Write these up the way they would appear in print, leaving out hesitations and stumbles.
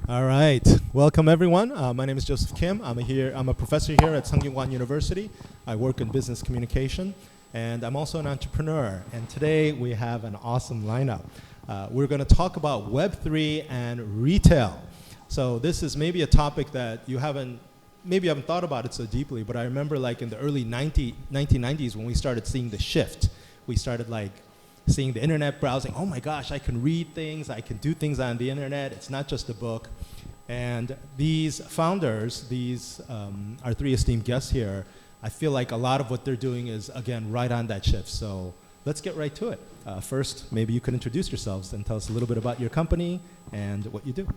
All right. Welcome, everyone. My name is Joseph Kim. I'm a professor here at Sungkyunkwan University. I work in business communication, and I'm also an entrepreneur. And today we have an awesome lineup. We're going to talk about Web3 and retail. So this is maybe a topic that you haven't thought about it so deeply, but I remember like in the early 1990s when we started seeing the shift. We started like seeing the internet browsing. Oh my gosh, I can read things, I can do things on the internet. It's not just a book. And these founders, our three esteemed guests here, I feel like a lot of what they're doing is, again, right on that shift. So let's get right to it. First, maybe you could introduce yourselves and tell us a little bit about your company and what you do.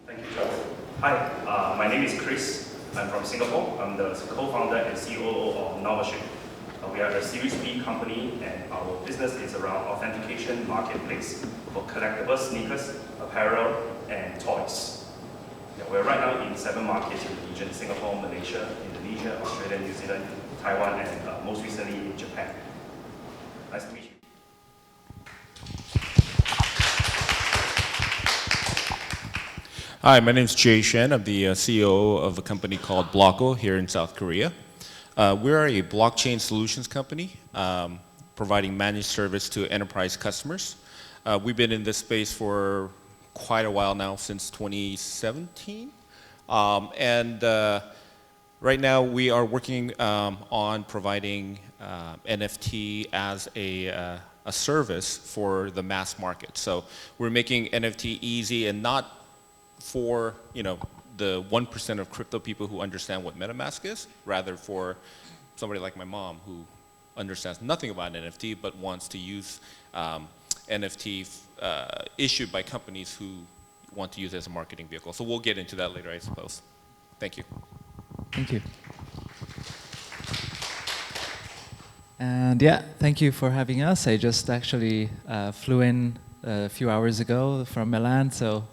Thank you, Charles. Hi, my name is Chris. I'm from Singapore. I'm the co-founder and COO of Novashi. We are a Series B company, and our business is around authentication marketplace for collectibles, sneakers, apparel, and toys. Yeah, we're right now in 7 markets in the region: Singapore, Malaysia, Indonesia, Australia, New Zealand, Taiwan, and most recently in Japan. Nice to meet you. Hi, my name is 𝐸𝐤. I'm the CEO of a company called Blocko here in South Korea. We're a blockchain solutions company providing managed service to enterprise customers. We've been in this space for quite a while now, since 2017. Right now we are working on providing NFT as a service for the mass market. So we're making NFT easy, and not for the 1% of crypto people who understand what MetaMask is, rather for somebody like my mom who understands nothing about NFT but wants to use NFT issued by companies who want to use it as a marketing vehicle. So we'll get into that later, I suppose. Thank you. Thank you. And yeah, thank you for having us. I just actually flew in a few hours ago from Milan, so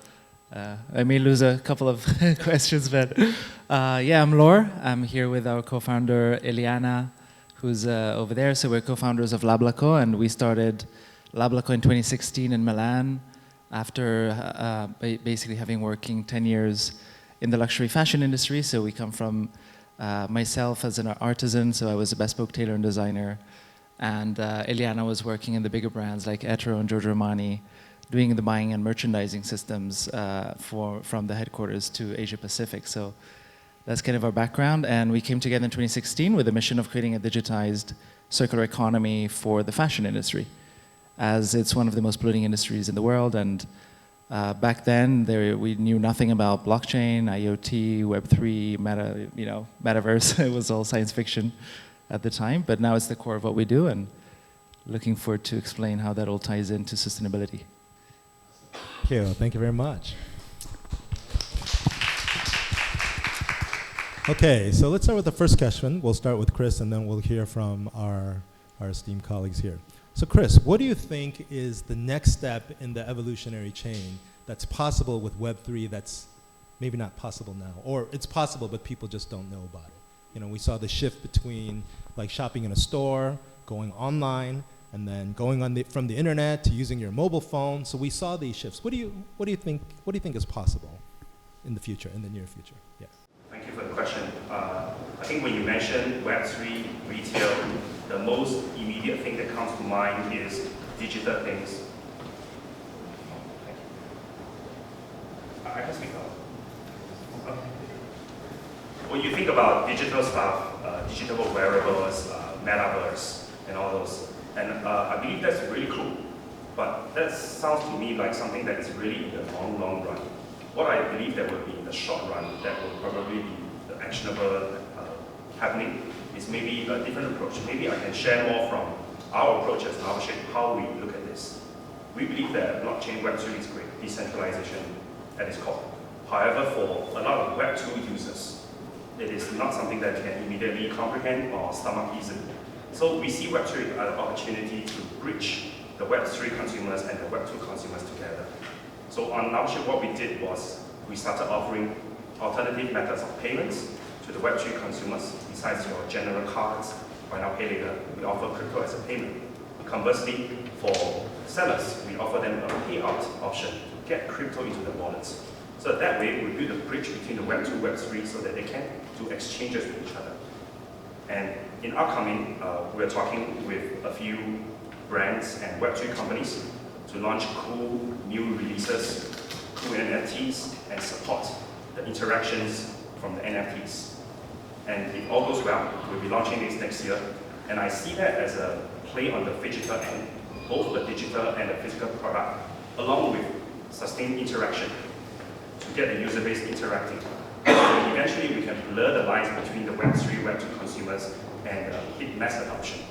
I may lose a couple of questions, but yeah, I'm Lore. I'm here with our co-founder Eliana, who's over there. So we're co-founders of Lablaco, and we started Lablaco in 2016 in Milan after basically having working 10 years in the luxury fashion industry. So we come from myself as an artisan, so I was a bespoke tailor and designer, and Eliana was working in the bigger brands like Etro and Giorgio Armani, doing the buying and merchandising systems from the headquarters to Asia Pacific. So that's kind of our background. And we came together in 2016 with the mission of creating a digitized circular economy for the fashion industry, as it's one of the most polluting industries in the world. And back then, we knew nothing about blockchain, IoT, Web3, metaverse. It was all science fiction at the time. But now it's the core of what we do, and looking forward to explain how that all ties into sustainability. Thank you very much. Okay, so let's start with the first question. We'll start with Chris, and then we'll hear from our esteemed colleagues here. So Chris, what do you think is the next step in the evolutionary chain that's possible with Web3 that's maybe not possible now? Or it's possible, but people just don't know about it. We saw the shift between like shopping in a store, going online, and then going on from the internet to using your mobile phone. So we saw these shifts. What do you think is possible in the future, in the near future? Yeah. Thank you for the question. I think when you mention Web3 retail, the most immediate thing that comes to mind is digital things. Thank you. I can speak now. Okay. When you think about digital stuff, digital wearables, metaverse, and all those, and I believe that's really cool. But that sounds to me like something that is really in the long run. What I believe that will be in the short run, that will probably be the actionable happening, is maybe a different approach. Maybe I can share more from our approach as Novashi, how we look at this. We believe that blockchain Web3 is great, decentralization at its core. However, for a lot of Web2 users, it is not something that can immediately comprehend or stomach easily. So we see Web3 as an opportunity to bridge the Web3 consumers and the Web2 consumers together. So on Novashi, what we did was we started offering alternative methods of payments to the Web3 consumers. Besides your general cards, buy now, pay later, we offer crypto as a payment. Conversely, for sellers, we offer them a payout option to get crypto into the wallets. So that way, we build a bridge between the Web 2 and Web 3 so that they can do exchanges with each other. And in upcoming, we're talking with a few brands and Web3 companies to launch cool new releases, cool NFTs, and support the interactions from the NFTs. And if all goes well, we'll be launching this next year. And I see that as a play on the digital end, both the digital and the physical product, along with sustained interaction to get the user base interacting. So eventually, we can blur the lines between the Web 3, Web 2 consumers and hit mass adoption.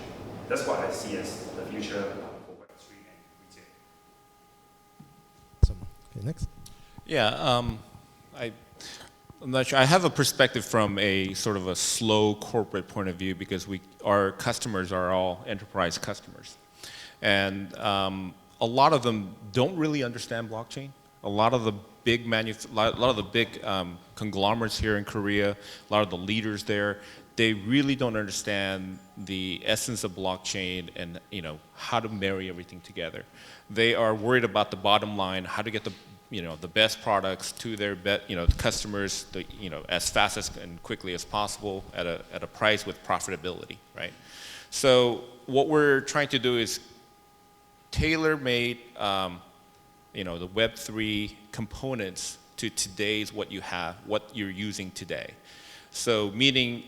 That's what I see as the future for Web 3 and retail. Awesome. Okay, next. Yeah, I'm not sure. I have a perspective from a sort of a slow corporate point of view because our customers are all enterprise customers. And a lot of them don't really understand blockchain. A lot of the big conglomerates here in Korea, a lot of the leaders there, they really don't understand the essence of blockchain and how to marry everything together. They are worried about the bottom line, how to get the best products to their customers as fast and quickly as possible at a price with profitability, right? So what we're trying to do is tailor-made the Web3 components to today's what you're using today. So meaning,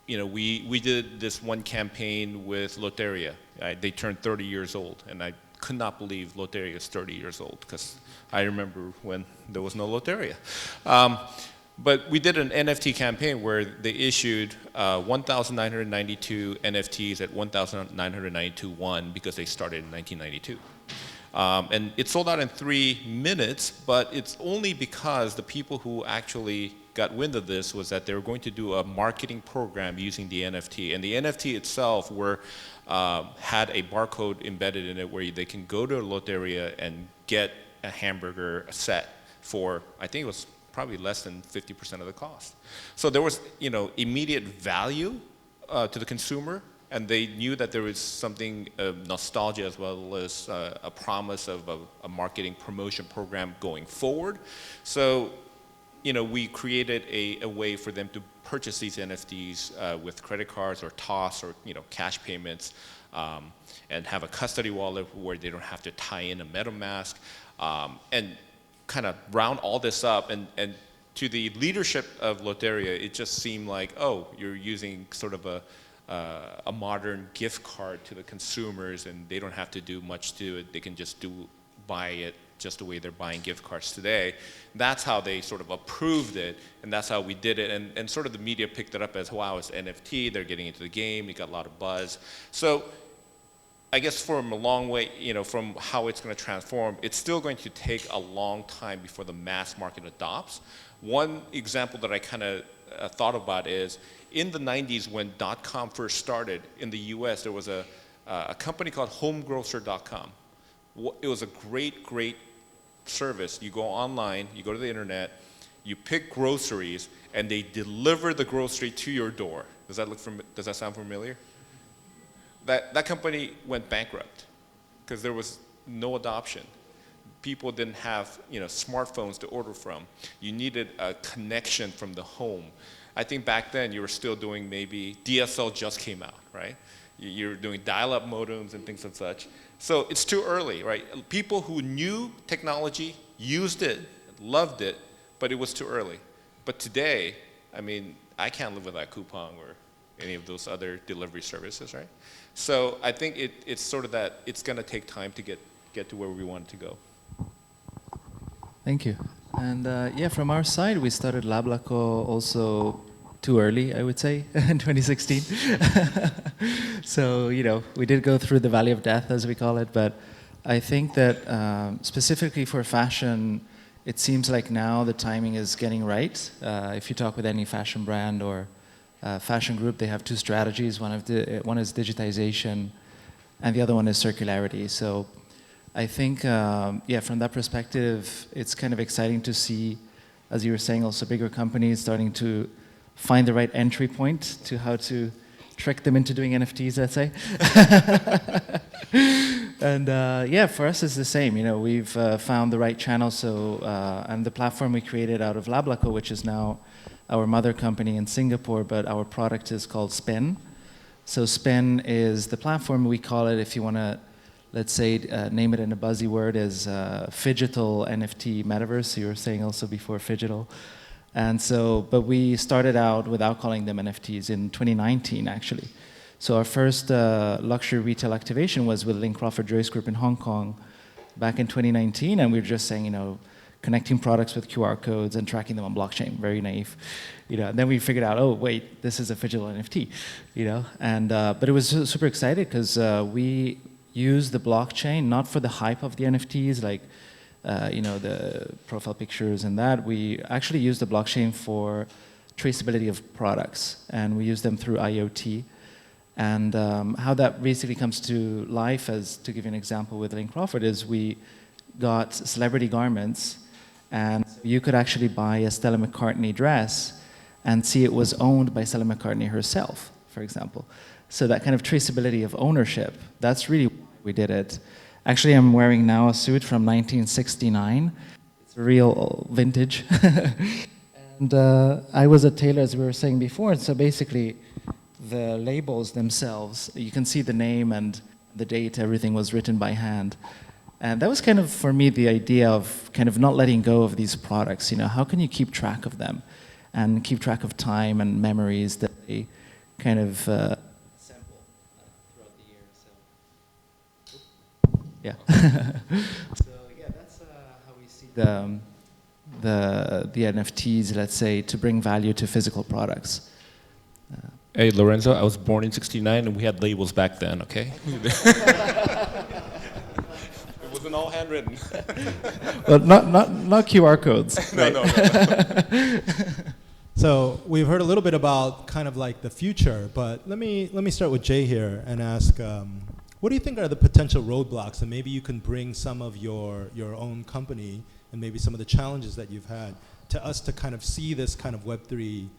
we did this one campaign with Loteria. They turned 30 years old, and I could not believe Loteria is 30 years old because I remember when there was no Loteria. But we did an NFT campaign where they issued 1,992 NFTs at 1,992 won because they started in 1992. And it sold out in 3 minutes, but it's only because the people who actually got wind of this was that they were going to do a marketing program using the NFT. And the NFT itself had a barcode embedded in it where they can go to a Loteria and get a hamburger set for, I think it was probably less than 50% of the cost. So there was immediate value to the consumer, and they knew that there was something of nostalgia as well as a promise of a marketing promotion program going forward. So we created a way for them to purchase these NFTs with credit cards or TOS or cash payments, and have a custody wallet where they don't have to tie in a MetaMask, and kind of round all this up. And to the leadership of Loteria, it just seemed like, oh, you're using sort of a modern gift card to the consumers, and they don't have to do much to it. They can just buy it just the way they're buying gift cards today. That's how they sort of approved it, and that's how we did it. And sort of the media picked it up as, wow, it's NFT, they're getting into the game, it got a lot of buzz. So I guess from a long way, from how it's going to transform, it's still going to take a long time before the mass market adopts. One example that I kind of thought about is, in the 90s when .com first started in the US, there was a company called homegrocer.com. It was a great service. You go online, you go to the internet, you pick groceries, and they deliver the grocery to your door. Does that sound familiar? That company went bankrupt because there was no adoption. People didn't have smartphones to order from. You needed a connection from the home. I think back then you were still doing maybe DSL just came out, right? You're doing dial-up modems and things and such. So it's too early, right? People who knew technology, used it, loved it, but it was too early. But today, I mean, I can't live without Coupang or any of those other delivery services, right? So I think it's sort of that it's going to take time to get to where we want it to go. Thank you. And yeah, from our side, we started Lablaco also too early, I would say, in 2016. So, we did go through the valley of death, as we call it, but I think that specifically for fashion, it seems like now the timing is getting right. If you talk with any fashion brand or fashion group, they have two strategies. One is digitization, and the other one is circularity. So I think, yeah, from that perspective, it's kind of exciting to see, as you were saying, also bigger companies starting to find the right entry point to how to trick them into doing NFTs, let's say. And yeah, for us it's the same. You know, we've found the right channel. So and the platform we created out of Lablaco, which is now our mother company in Singapore, but our product is called Spin. So Spin is the platform, we call it, if you want to, let's say, name it in a buzzy word, is Phygital NFT Metaverse. You were saying also before Phygital. And so, but we started out without calling them NFTs in 2019, actually. So our first luxury retail activation was with Link Crawford Joyce Group in Hong Kong back in 2019, and we were just saying, you know, connecting products with QR codes and tracking them on blockchain, very naive. You know, and then we figured out, oh wait, this is a phygital NFT, you know. And but it was super excited because we used the blockchain not for the hype of the NFTs, like you know, the profile pictures and that. We actually used the blockchain for traceability of products, and we use them through IoT. And how that basically comes to life, as to give you an example with Link Crawford, is we got celebrity garments, and you could actually buy a Stella McCartney dress and see it was owned by Stella McCartney herself, for example. So that kind of traceability of ownership, that's really why we did it. Actually, I'm wearing now a suit from 1969. It's real vintage. And I was a tailor, as we were saying before, and so basically the labels themselves, you can see the name and the date, everything was written by hand. And that was kind of, for me, the idea of kind of not letting go of these products. You know, how can you keep track of them and keep track of time and memories that they kind of assemble throughout the year? So, yeah. So yeah, that's how we see the NFTs, let's say, to bring value to physical products. Hey, Lorenzo, I was born in '69 and we had labels back then, okay? It wasn't all handwritten. Well, not QR codes. No, no. So we've heard a little bit about kind of like the future, but let me start with Jay here and ask, what do you think are the potential roadblocks, and maybe you can bring some of your own company and maybe some of the challenges that you've had to us to kind of see this kind of Web3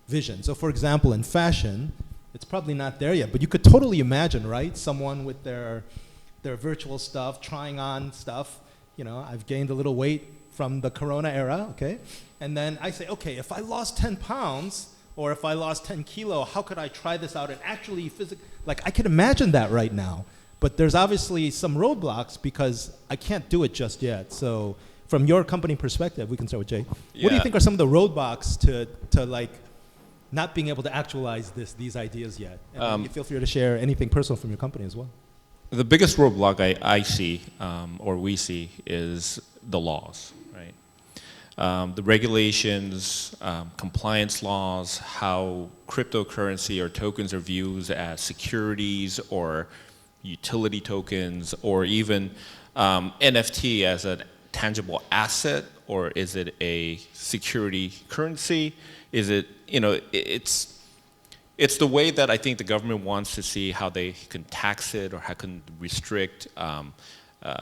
vision. So for example, in fashion, it's probably not there yet, but you could totally imagine, right? Someone with their virtual stuff, trying on stuff. You know, I've gained a little weight from the Corona era, okay? And then I say, okay, if I lost 10 pounds or if I lost 10 kilo, how could I try this out and actually physically, like I can imagine that right now. But there's obviously some roadblocks because I can't do it just yet. So from your company perspective, we can start with Jay. Yeah. What do you think are some of the roadblocks to like not being able to actualize these ideas yet? And feel free to share anything personal from your company as well. The biggest roadblock I see, or we see, is the laws, right? The regulations, compliance laws, how cryptocurrency or tokens are viewed as securities or utility tokens, or even NFT as a tangible asset, or is it a security currency? Is it, you know, it's the way that I think the government wants to see how they can tax it or how can restrict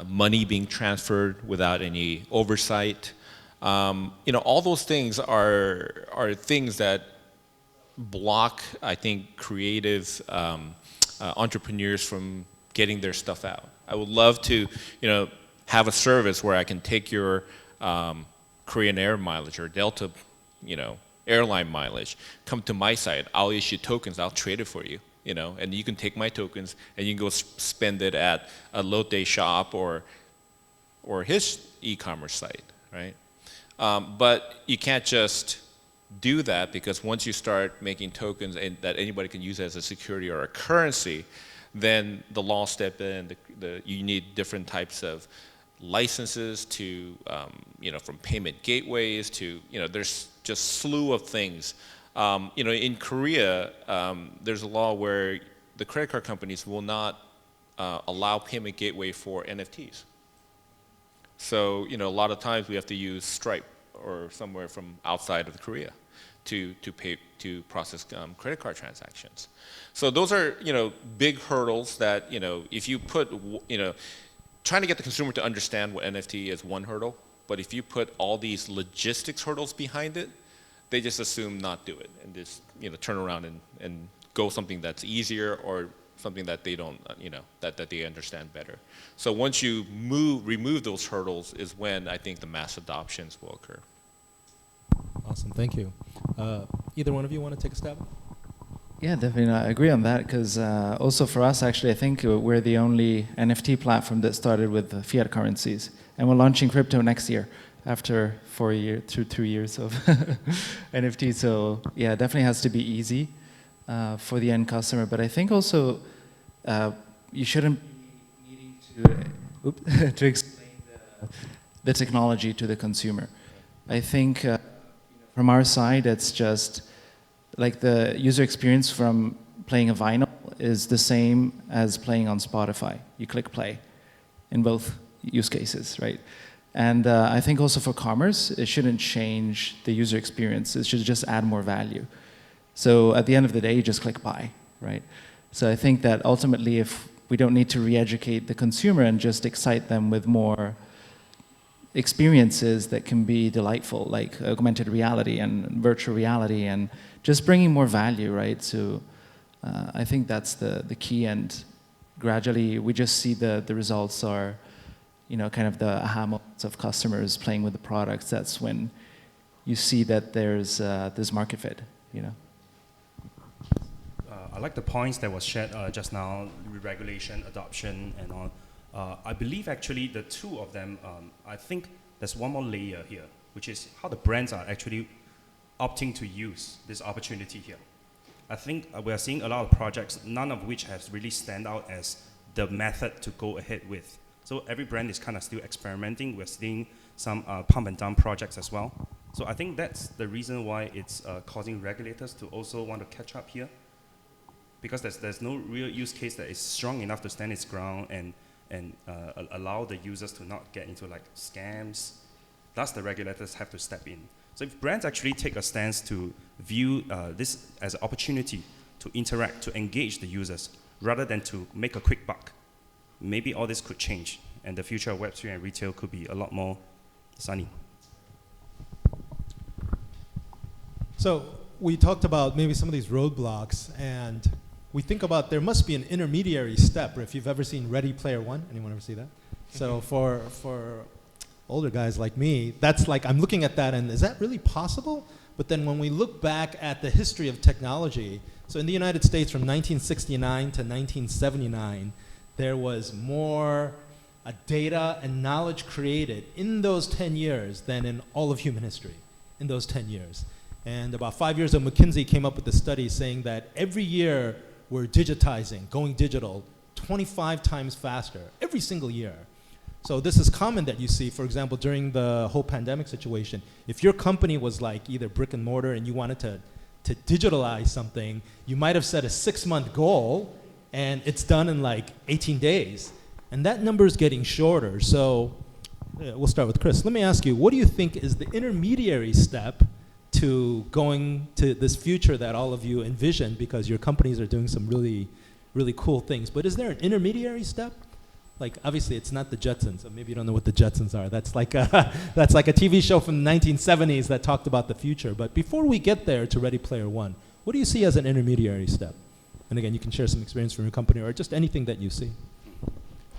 money being transferred without any oversight. You know, all those things are things that block, I think, creative entrepreneurs from getting their stuff out. I would love to, you know, have a service where I can take your Korean Air mileage or Delta, you know, airline mileage, come to my site, I'll issue tokens, I'll trade it for you, you know, and you can take my tokens and you can go spend it at a Lotte shop or his e-commerce site, right? But you can't just do that, because once you start making tokens and that anybody can use as a security or a currency, then the law step in, you need different types of licenses to, you know, from payment gateways to, you know, there's just slew of things. You know, in Korea, there's a law where the credit card companies will not allow payment gateway for NFTs. So, you know, a lot of times we have to use Stripe or somewhere from outside of Korea to process credit card transactions. So those are, you know, big hurdles that, you know, if you put, you know, trying to get the consumer to understand what NFT is one hurdle, but if you put all these logistics hurdles behind it, they just assume not do it and just, you know, turn around and go something that's easier or something that they don't, that they understand better. So once you remove those hurdles is when I think the mass adoptions will occur. Awesome, thank you. Either one of you want to take a stab? Yeah, definitely. I agree on that because also for us, actually, I think we're the only NFT platform that started with fiat currencies, and we're launching crypto next year after 2 years of NFT. So yeah, it definitely has to be easy for the end customer. But I think also you shouldn't be needing to explain the technology to the consumer. I think from our side, it's just like the user experience from playing a vinyl is the same as playing on Spotify. You click play in both use cases, right? And I think also for commerce, it shouldn't change the user experience. It should just add more value. So at the end of the day, you just click buy, right? So I think that ultimately, if we don't need to re-educate the consumer and just excite them with more experiences that can be delightful, like augmented reality and virtual reality, and just bringing more value, right? So I think that's the key, and gradually we just see the results are, kind of the aha moments of customers playing with the products. That's when you see that there's market fit, I like the points that was shared just now, regulation, adoption, and all. I believe actually the two of them, I think there's one more layer here, which is how the brands are actually opting to use this opportunity here. I think we are seeing a lot of projects, none of which has really stand out as the method to go ahead with. So every brand is kind of still experimenting. We're seeing some pump and dump projects as well. So I think that's the reason why it's causing regulators to also want to catch up here, because there's no real use case that is strong enough to stand its ground and allow the users to not get into like scams. Thus, the regulators have to step in. So if brands actually take a stance to view this as an opportunity to interact, to engage the users, rather than to make a quick buck, maybe all this could change, and the future of Web3 and retail could be a lot more sunny. So we talked about maybe some of these roadblocks, and we think about there must be an intermediary step. If you've ever seen Ready Player One, anyone ever see that? So for older guys like me, that's like, I'm looking at that and is that really possible? But then when we look back at the history of technology, so in the United States from 1969 to 1979, there was more data and knowledge created in those 10 years than in all of human history, in those 10 years. And about 5 years ago, McKinsey came up with a study saying that every year we're digitizing, going digital, 25 times faster, every single year. So this is common that you see, for example, during the whole pandemic situation. If your company was like either brick and mortar and you wanted to digitalize something, you might have set a 6-month goal and it's done in like 18 days. And that number is getting shorter. So we'll start with Chris. Let me ask you, what do you think is the intermediary step to going to this future that all of you envision, because your companies are doing some really, really cool things. But is there an intermediary step? Like, obviously, it's not the Jetsons. So maybe you don't know what the Jetsons are. That's like a TV show from the 1970s that talked about the future. But before we get there to Ready Player One, what do you see as an intermediary step? And again, you can share some experience from your company or just anything that you see.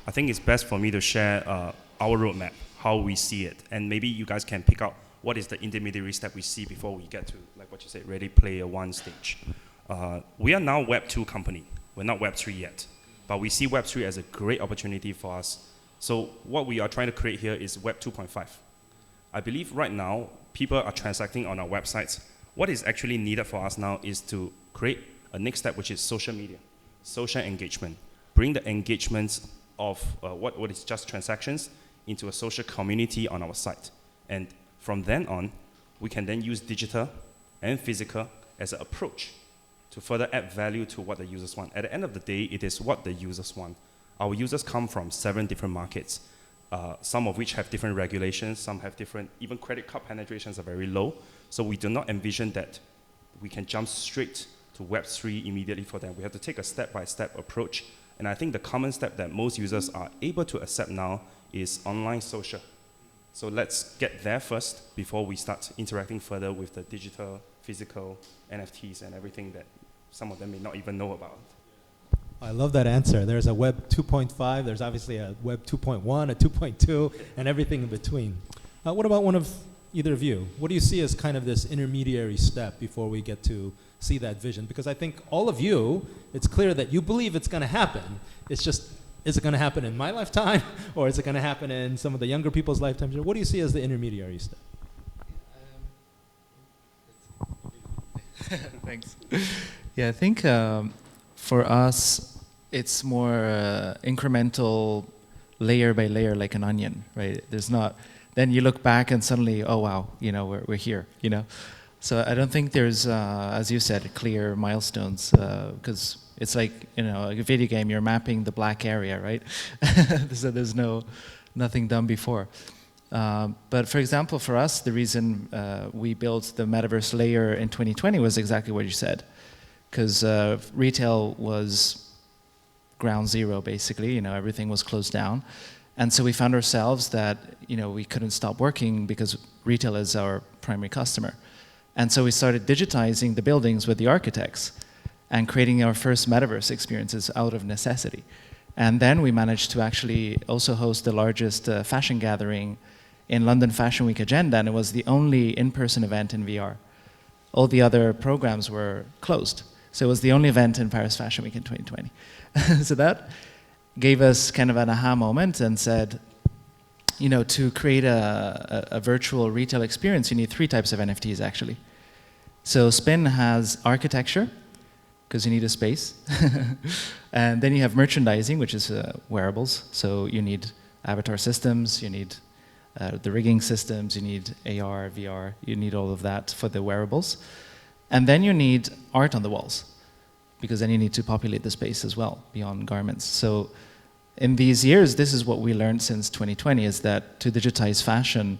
I think it's best for me to share our roadmap, how we see it. And maybe you guys can pick out what is the intermediary step we see before we get to, like what you said, Ready Player One stage. We are now Web 2 company. We're not Web 3 yet. But we see Web 3 as a great opportunity for us. So what we are trying to create here is Web 2.5. I believe right now, people are transacting on our websites. What is actually needed for us now is to create a next step, which is social media, social engagement. Bring the engagements of what is just transactions into a social community on our site. And from then on, we can then use digital and physical as an approach to further add value to what the users want. At the end of the day, it is what the users want. Our users come from 7 different markets, some of which have different regulations, some have different, even credit card penetrations are very low. So we do not envision that we can jump straight to Web3 immediately for them. We have to take a step-by-step approach. And I think the common step that most users are able to accept now is online social. So let's get there first before we start interacting further with the digital, physical, NFTs and everything that some of them may not even know about. I love that answer. There's a Web 2.5, there's obviously a Web 2.1, a 2.2, and everything in between. What about one of either of you? What do you see as kind of this intermediary step before we get to see that vision? Because I think all of you, it's clear that you believe it's going to happen. It's just, is it going to happen in my lifetime, or is it going to happen in some of the younger people's lifetimes? What do you see as the intermediary step? Thanks. Yeah, I think for us, it's more incremental, layer by layer, like an onion, right? There's not. Then you look back and suddenly, oh wow, you know, we're here, you know. So I don't think there's, as you said, clear milestones, because it's like, you know, a video game. You're mapping the black area, right? So there's nothing done before. But for example, for us, the reason we built the metaverse layer in 2020 was exactly what you said, because retail was ground zero, basically. You know, everything was closed down, and so we found ourselves that, you know, we couldn't stop working because retail is our primary customer, and so we started digitizing the buildings with the architects and creating our first metaverse experiences out of necessity. And then we managed to actually also host the largest fashion gathering in London Fashion Week agenda, and it was the only in-person event in VR. All the other programs were closed. So it was the only event in Paris Fashion Week in 2020. So that gave us kind of an aha moment and said, you know, to create a virtual retail experience, you need 3 types of NFTs actually. So Spin has architecture, because you need a space. And then you have merchandising, which is wearables. So you need avatar systems, you need the rigging systems, you need AR, VR, you need all of that for the wearables. And then you need art on the walls, because then you need to populate the space as well, beyond garments. So in these years, this is what we learned since 2020, is that to digitize fashion,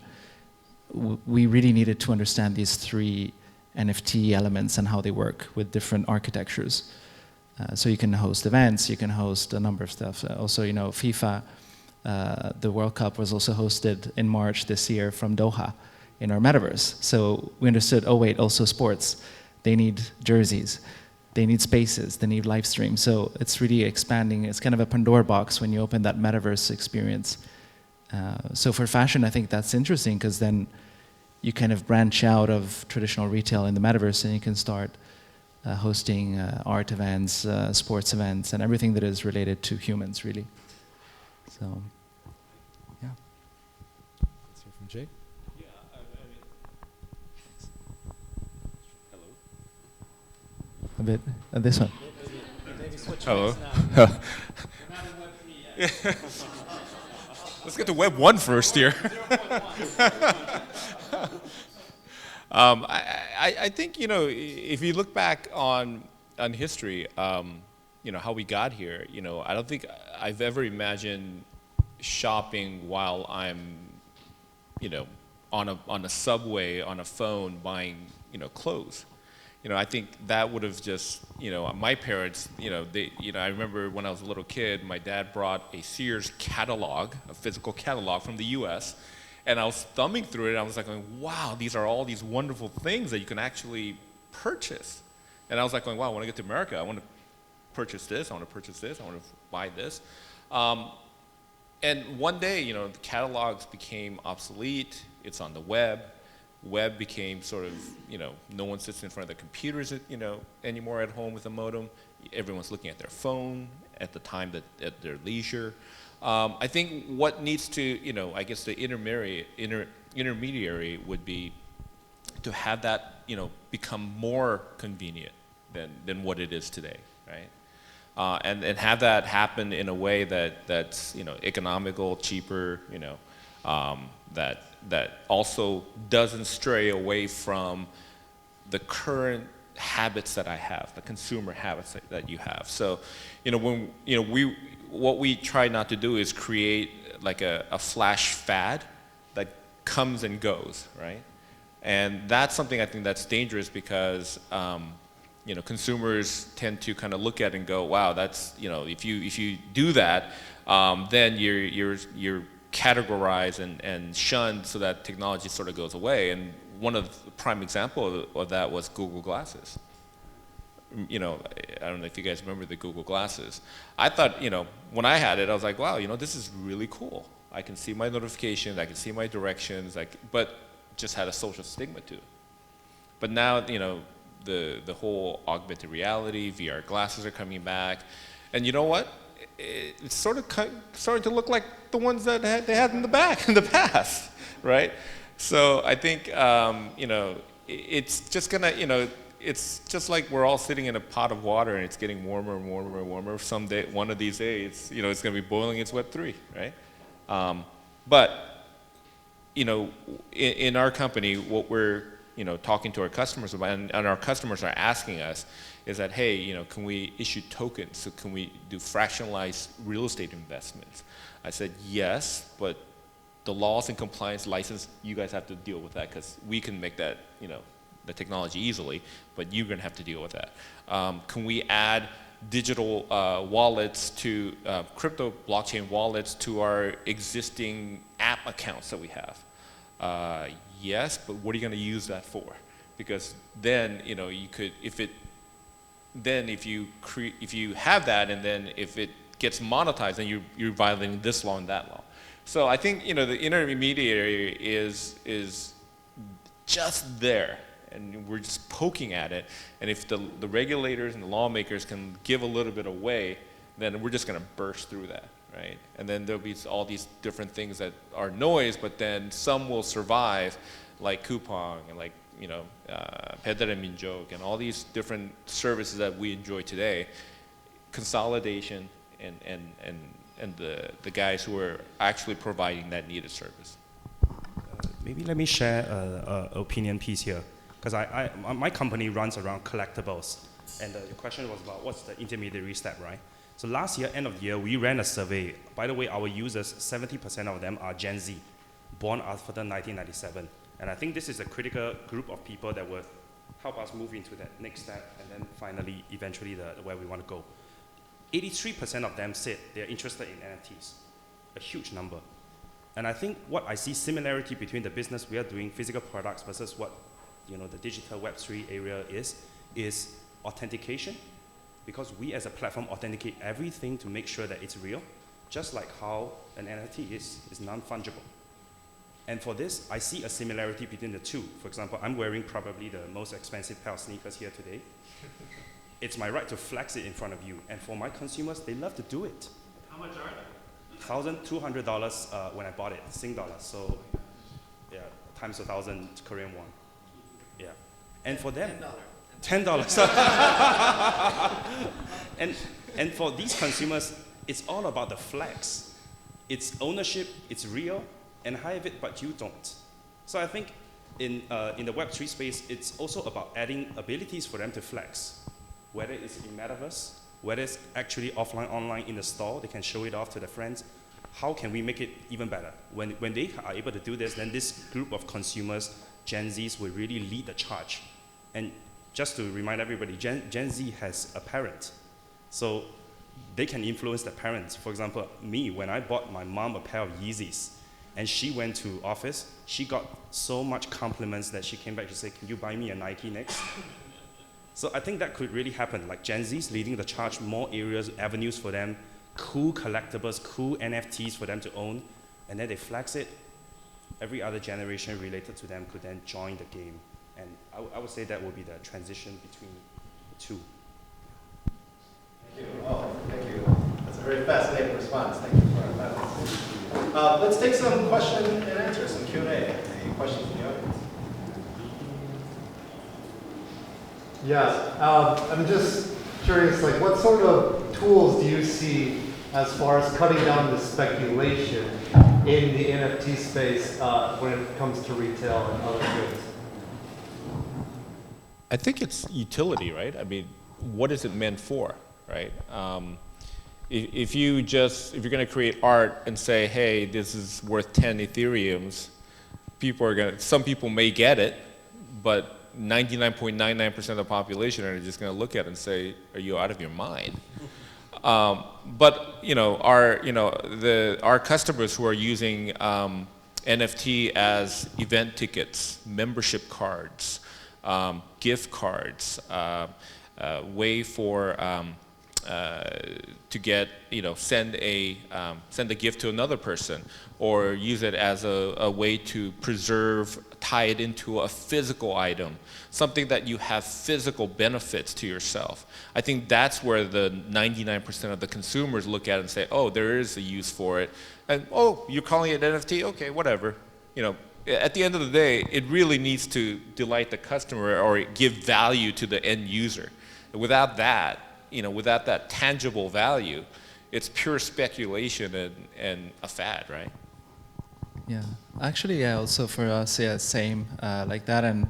we really needed to understand these 3 NFT elements and how they work with different architectures. So you can host events, you can host a number of stuff. Also, you know, FIFA, the World Cup was also hosted in March this year from Doha in our metaverse. So we understood, oh wait, also sports. They need jerseys, they need spaces, they need live stream. So it's really expanding. It's kind of a Pandora box when you open that metaverse experience. So for fashion, I think that's interesting, because then you kind of branch out of traditional retail in the metaverse, and you can start hosting art events, sports events, and everything that is related to humans, really. So, yeah. Let's hear from Jake. Yeah, hello. A bit. This one. Hello. Let's get to Web 1 first here. I think, you know, if you look back on history, you know, how we got here, you know, I don't think I've ever imagined shopping while I'm, you know, on a subway, on a phone, buying, you know, clothes. You know, I think that would have just, you know, my parents, you know, I remember when I was a little kid, my dad brought a Sears catalog, a physical catalog from the US, and I was thumbing through it, and I was like, wow, these are all these wonderful things that you can actually purchase. And I was like, wow, when I get to America, I want to purchase this, I want to purchase this, I want to buy this. And one day, you know, the catalogs became obsolete, it's on the web. Web became sort of, you know, no one sits in front of their computers, you know, anymore at home with a modem. Everyone's looking at their phone at the time that at their leisure. I think what needs to, you know, I guess the intermediary would be to have that, you know, become more convenient than what it is today, right? And have that happen in a way that's, you know, economical, cheaper, you know, that also doesn't stray away from the current habits that I have, the consumer habits that you have. So, you know, when, you know, what we try not to do is create like a flash fad that comes and goes, right? And that's something I think that's dangerous, because you know, consumers tend to kind of look at it and go, wow, that's, you know, if you do that, then you're categorized and shunned, so that technology sort of goes away. And one of the prime example of that was Google Glasses. you know, I don't know if you guys remember the Google Glasses. I thought, you know, when I had it, I was like, wow, you know, this is really cool. I can see my notifications, I can see my directions, but just had a social stigma to it. But now, you know, the whole augmented reality, VR glasses are coming back, and you know what? It's sort of starting to look like the ones that they had in the past, right? So I think, you know, it's just gonna, you know, it's just like we're all sitting in a pot of water and it's getting warmer and warmer and warmer. Someday, one of these days, you know, it's gonna be boiling its Web3, right? But, you know, in our company, what we're, you know, talking to our customers about, and our customers are asking us, is that, hey, you know, can we issue tokens? So can we do fractionalized real estate investments? I said, yes, but the laws and compliance license, you guys have to deal with that, because we can make that, you know, the technology easily, but you're gonna have to deal with that. Can we add digital wallets to crypto blockchain wallets to our existing app accounts that we have? Yes, but what are you gonna use that for? Because then, you know, you could, if you have that, and then if it gets monetized, then you're violating this law and that law. So I think, you know, the intermediary is just there, and we're just poking at it. And if the regulators and the lawmakers can give a little bit away, then we're just going to burst through that, right? And then there'll be all these different things that are noise, but then some will survive, like coupon and like, you know, 𝐷𝐸 and all these different services that we enjoy today. Consolidation and the guys who are actually providing that needed service. Maybe let me share an opinion piece here, because my company runs around collectibles, and the question was about what's the intermediary step, right? So last year, end of the year, we ran a survey. By the way, our users, 70% of them are Gen Z, born after 1997. And I think this is a critical group of people that will help us move into that next step, and then finally, eventually, where we want to go. 83% of them said they're interested in NFTs, a huge number. And I think what I see similarity between the business we are doing, physical products, versus what, you know, the digital Web3 area is authentication, because we as a platform authenticate everything to make sure that it's real, just like how an NFT is non-fungible. And for this, I see a similarity between the two. For example, I'm wearing probably the most expensive pair of sneakers here today. It's my right to flex it in front of you. And for my consumers, they love to do it. How much are they? $1,200 when I bought it, Sing dollars. So, yeah, times 1,000 Korean won. Yeah. And for them, $10. And for these consumers, it's all about the flex. It's ownership, it's real, and I have it, but you don't. So I think in the Web3 space, it's also about adding abilities for them to flex. Whether it's in metaverse, whether it's actually offline, online in the store, they can show it off to their friends. How can we make it even better? When they are able to do this, then this group of consumers, Gen Zs, will really lead the charge. And just to remind everybody, Gen Z has a parent. So they can influence the parents. For example, me, when I bought my mom a pair of Yeezys, and she went to office, she got so much compliments that she came back to say, can you buy me a Nike next? So I think that could really happen, like Gen Z's leading the charge, more areas, avenues for them, cool collectibles, cool NFTs for them to own, and then they flex it. Every other generation related to them could then join the game. And I would say that would be the transition between the two. Thank you. Oh, thank you. That's a very fascinating response. Thank you for that. Let's take some question and answer, some Q&A. Any questions from the audience? Yeah, I'm just curious, like, what sort of tools do you see as far as cutting down the speculation in the NFT space when it comes to retail and other goods? I think it's utility, right? I mean, what is it meant for, right? If you're going to create art and say, hey, this is worth 10 Ethereums, some people may get it, but 99.99% of the population are just going to look at it and say, are you out of your mind? But our customers who are using NFT as event tickets, membership cards, gift cards, way for to get, send a gift to another person, or use it as a way to preserve, tie it into a physical item, something that you have physical benefits to yourself. I think that's where the 99% of the consumers look at it and say, oh, there is a use for it. And, oh, you're calling it NFT? Okay, whatever. At the end of the day, it really needs to delight the customer or give value to the end user. Without that, without that tangible value, it's pure speculation and a fad, right? Yeah, actually, yeah, also for us, yeah, same like that. And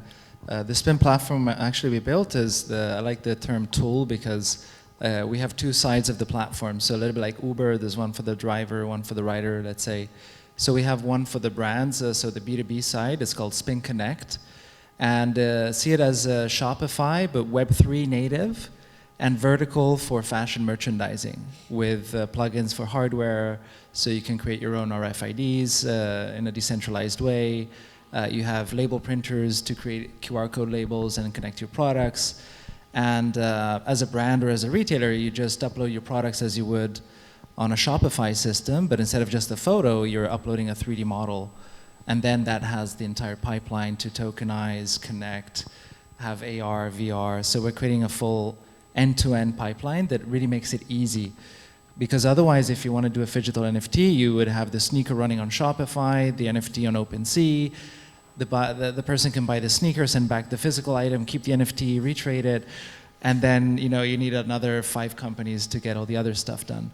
the Spin platform actually we built is I like the term tool, because we have two sides of the platform. So a little bit like Uber, there's one for the driver, one for the rider, let's say. So we have one for the brands, so the B2B side is called Spin Connect. And see it as Shopify, but Web3 native, and vertical for fashion merchandising with plugins for hardware, so you can create your own RFIDs in a decentralized way. You have label printers to create QR code labels and connect your products. And as a brand or as a retailer, you just upload your products as you would on a Shopify system, but instead of just a photo, you're uploading a 3D model. And then that has the entire pipeline to tokenize, connect, have AR, VR. So we're creating a full end-to-end pipeline that really makes it easy. Because otherwise, if you want to do a phygital NFT, you would have the sneaker running on Shopify, the NFT on OpenSea. The person can buy the sneaker, send back the physical item, keep the NFT, retrade it, and then you need another 5 companies to get all the other stuff done.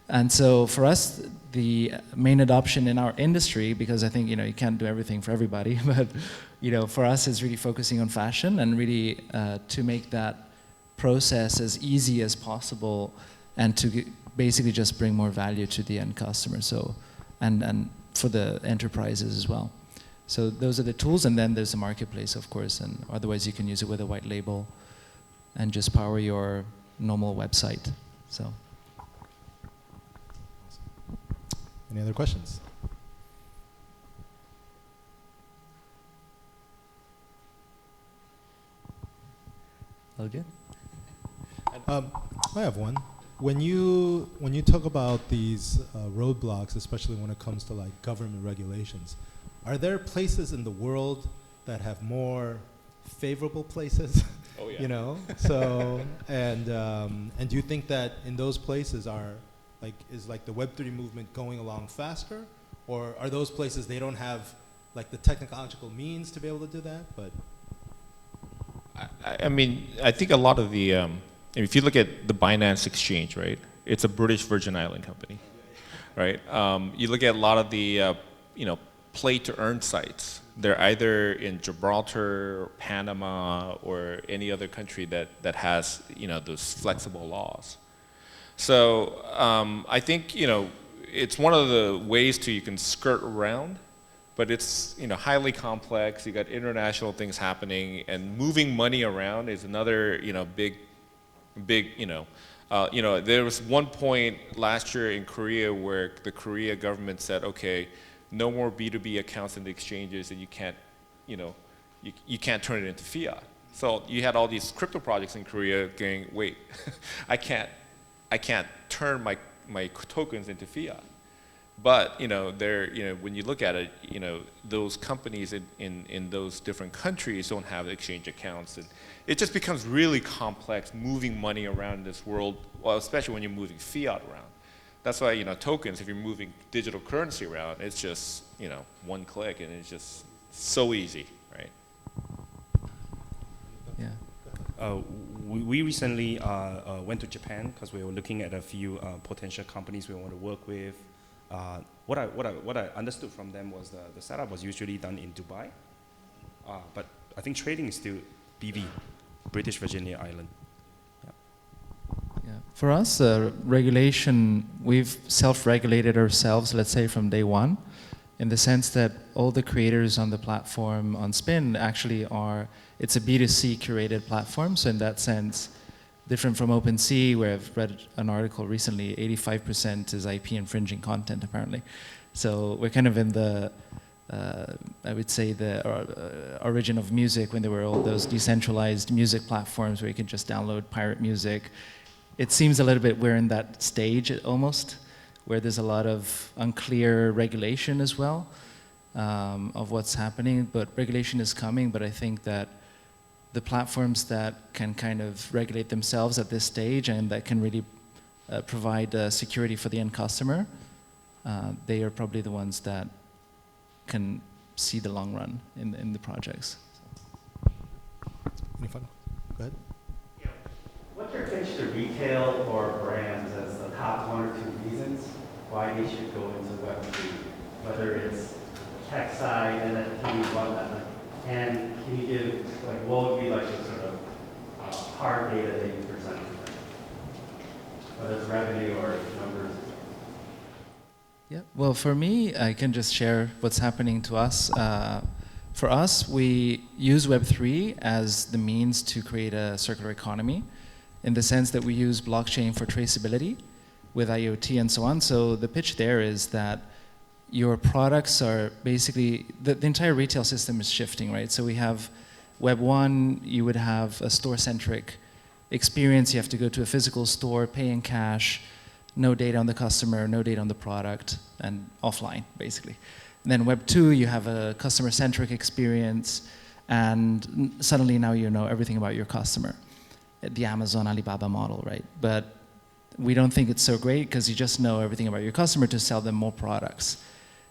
And so for us, the main adoption in our industry, because I think you can't do everything for everybody, but for us is really focusing on fashion and really to make that process as easy as possible, and to basically just bring more value to the end customer. So, and for the enterprises as well. So those are the tools, and then there's a marketplace, of course, and otherwise you can use it with a white label and just power your normal website. So. Any other questions? All good? I have one. When you talk about these roadblocks, especially when it comes to like government regulations, are there places in the world that have more favorable places? Oh yeah. So and do you think that in those places is the Web3 movement going along faster, or are those places they don't have like the technological means to be able to do that? But I mean, I think a lot of the if you look at the Binance exchange, right? It's a British Virgin Island company, right? You look at a lot of the play to earn sites. They're either in Gibraltar, or Panama, or any other country that has those flexible laws. So I think it's one of the ways you can skirt around, but it's highly complex. You got international things happening, and moving money around is another big. There was one point last year in Korea where the Korea government said, okay, no more B2B accounts in the exchanges, and you can't turn it into fiat. So you had all these crypto projects in Korea going, wait, I can't turn my tokens into fiat. But when you look at it, those companies in those different countries don't have exchange accounts, and it just becomes really complex moving money around in this world, well, especially when you're moving fiat around. That's why tokens, if you're moving digital currency around, it's just one click, and it's just so easy, right? Yeah. We recently went to Japan because we were looking at a few potential companies we want to work with. What I understood from them was the setup was usually done in Dubai, but I think trading is still BV, British Virgin Island. Yeah. For us, regulation, we've self-regulated ourselves, let's say, from day one, in the sense that all the creators on the platform on Spin actually it's a B2C curated platform. So in that sense, different from OpenSea, where I've read an article recently, 85% is IP infringing content, apparently. So we're kind of in the I would say the origin of music, when there were all those decentralized music platforms where you can just download pirate music. It seems a little bit we're in that stage almost, where there's a lot of unclear regulation as well of what's happening. But regulation is coming, but I think that the platforms that can kind of regulate themselves at this stage and that can really provide security for the end customer, they are probably the ones that can see the long run in the projects. Any fun? Go ahead. Yeah. What's your pitch to retail or brands as the top 1 or 2 reasons why they should go into Web3? Whether it's tech side, NFT, whatnot. And can you give, like, what would be like the sort of hard data that you present to them? Whether it's revenue or numbers. Yeah, well, for me, I can just share what's happening to us. For us, we use Web3 as the means to create a circular economy, in the sense that we use blockchain for traceability with IoT and so on. So the pitch there is that your products are basically, the entire retail system is shifting, right? So we have Web 1, you would have a store-centric experience. You have to go to a physical store, pay in cash, no data on the customer, no data on the product, and offline, basically. And then Web 2, you have a customer-centric experience, and suddenly now you know everything about your customer. The Amazon, Alibaba model, right? But we don't think it's so great because you just know everything about your customer to sell them more products.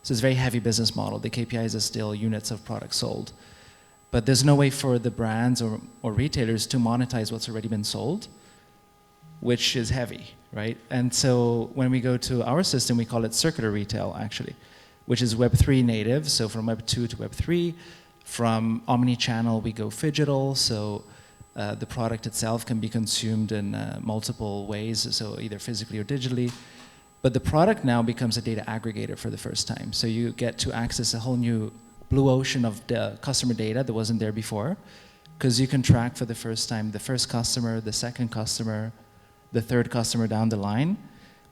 So it's a very heavy business model. The KPIs are still units of products sold. But there's no way for the brands or retailers to monetize what's already been sold, which is heavy, right? And so when we go to our system, we call it circular retail, actually, which is Web3 native. So from Web 2 to Web 3, from omni-channel, we go phygital. So the product itself can be consumed in multiple ways, so either physically or digitally. But the product now becomes a data aggregator for the first time. So you get to access a whole new blue ocean of customer data that wasn't there before, because you can track for the first time the first customer, the second customer, the third customer down the line,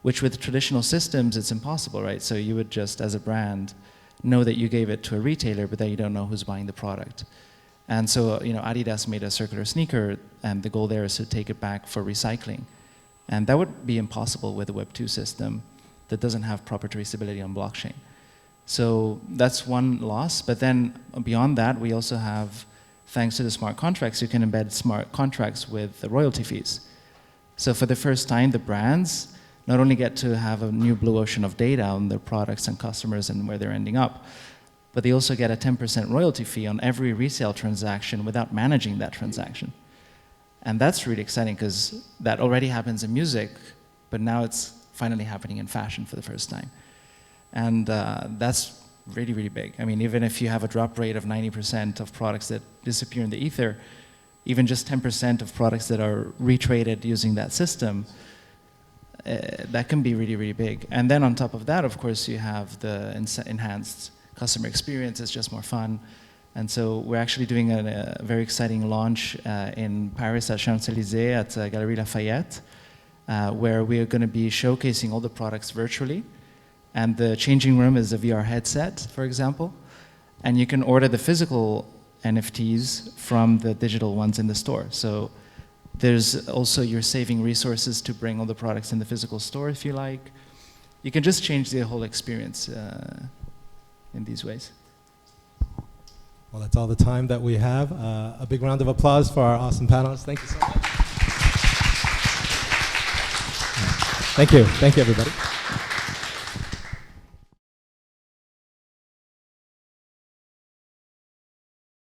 which with traditional systems, it's impossible, right? So you would just, as a brand, know that you gave it to a retailer, but that you don't know who's buying the product. And so, you know, Adidas made a circular sneaker, and the goal there is to take it back for recycling. And that would be impossible with a Web 2 system that doesn't have proper traceability on blockchain. So that's one loss. But then beyond that, we also have, thanks to the smart contracts, you can embed smart contracts with the royalty fees. So for the first time, the brands not only get to have a new blue ocean of data on their products and customers and where they're ending up, but they also get a 10% royalty fee on every resale transaction without managing that transaction. And that's really exciting because that already happens in music, but now it's finally happening in fashion for the first time. And that's really, really big. I mean, even if you have a drop rate of 90% of products that disappear in the ether, even just 10% of products that are retraded using that system, that can be really, really big. And then on top of that, of course, you have the enhanced customer experience. It's just more fun. And so we're actually doing a very exciting launch in Paris at Champs-Élysées at Galeries Lafayette, where we are going to be showcasing all the products virtually. And the changing room is a VR headset, for example. And you can order the physical NFTs from the digital ones in the store. So there's also, you're saving resources to bring all the products in the physical store if you like. You can just change the whole experience in these ways. Well, that's all the time that we have. A big round of applause for our awesome panelists. Thank you so much. Thank you. Thank you, everybody.